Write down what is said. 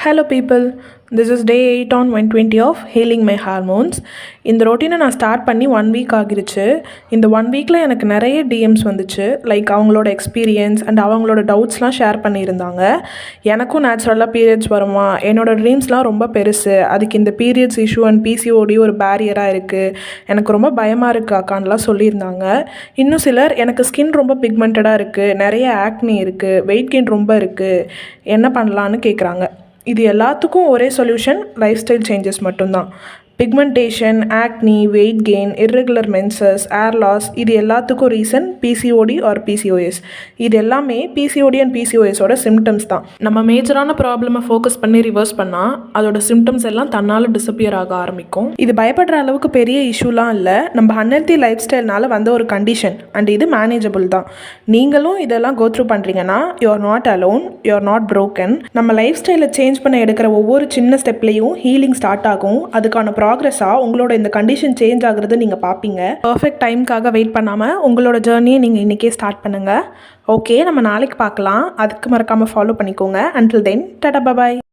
Hello people, this is day 8 on 120 of healing my hormones. இந்த ரொட்டீனை நான் start பண்ணி 1 week ஆகிருச்சு. இந்த 1 வீக்கில் எனக்கு நிறைய டிஎம்ஸ் வந்துச்சு. லைக் அவங்களோட எக்ஸ்பீரியன்ஸ் அண்ட் அவங்களோட டவுட்ஸ்லாம் ஷேர் பண்ணியிருந்தாங்க. எனக்கும் நேச்சுரலாக பீரியட்ஸ் வருமா, என்னோடய ட்ரீம்ஸ்லாம் ரொம்ப பெருசு, அதுக்கு இந்த பீரியட்ஸ் இஷ்யூ அண்ட் பிசிஓடி ஒரு பேரியராக இருக்குது, எனக்கு ரொம்ப பயமாக இருக்குது அக்கான்லாம் சொல்லியிருந்தாங்க. இன்னும் சிலர் எனக்கு ஸ்கின் ரொம்ப பிக்மெண்டடாக இருக்குது, நிறைய ஆக்னி இருக்குது, வெயிட் கெயின் ரொம்ப இருக்குது, என்ன பண்ணலான்னு கேட்குறாங்க. இது எல்லாத்துக்கும் ஒரே சொல்யூஷன் லைஃப் ஸ்டைல் சேஞ்சஸ் மட்டும்தான். பிக்மெண்டேஷன், ஆக்னி, வெயிட் கெயின், இர்ரெகுலர் மென்சஸ், ஏர் லாஸ், இது எல்லாத்துக்கும் ரீசன் பிசிஓடி ஆர் பிசிஓஎஸ். இது எல்லாமே பிசிஓடி அண்ட் பிசிஓஎஸோட சிம்டம்ஸ் தான். நம்ம மேஜரான ப்ராப்ளமை ஃபோக்கஸ் பண்ணி ரிவர்ஸ் பண்ணால் அதோட சிம்டம்ஸ் எல்லாம் தன்னால் டிஸப்பியர் ஆக ஆரம்பிக்கும். இது பயப்படுற அளவுக்கு பெரிய இஷ்யூலாம் இல்லை, நம்ம அன்ஹெல்தி லைஃப் ஸ்டைல்னால வந்த ஒரு கண்டிஷன் அண்ட் இது மேனேஜபிள் தான். நீங்களும் இதெல்லாம் கோ த்ரூ பண்ணுறீங்கன்னா you are not alone, you are not broken. நம்ம லைஃப் ஸ்டைலை சேஞ்ச் பண்ண எடுக்கிற ஒவ்வொரு சின்ன ஸ்டெப்லேயும் ஹீலிங் ஸ்டார்ட் ஆகும். அதுக்கான ப்ராக்ரெஸ்ஸாக உங்களோட இந்த கண்டிஷன் சேஞ்ச் ஆகுறது நீங்கள் பார்ப்பீங்க. பர்ஃபெக்ட் டைமுக்காக வெயிட் பண்ணாமல் உங்களோட ஜேர்னியை நீங்கள் இன்றைக்கே ஸ்டார்ட் பண்ணுங்கள். ஓகே, நம்ம நாளைக்கு பார்க்கலாம். அதுக்கு மறக்காமல் ஃபாலோ பண்ணிக்கோங்க. அன்டில் தென் டாடா பாய்.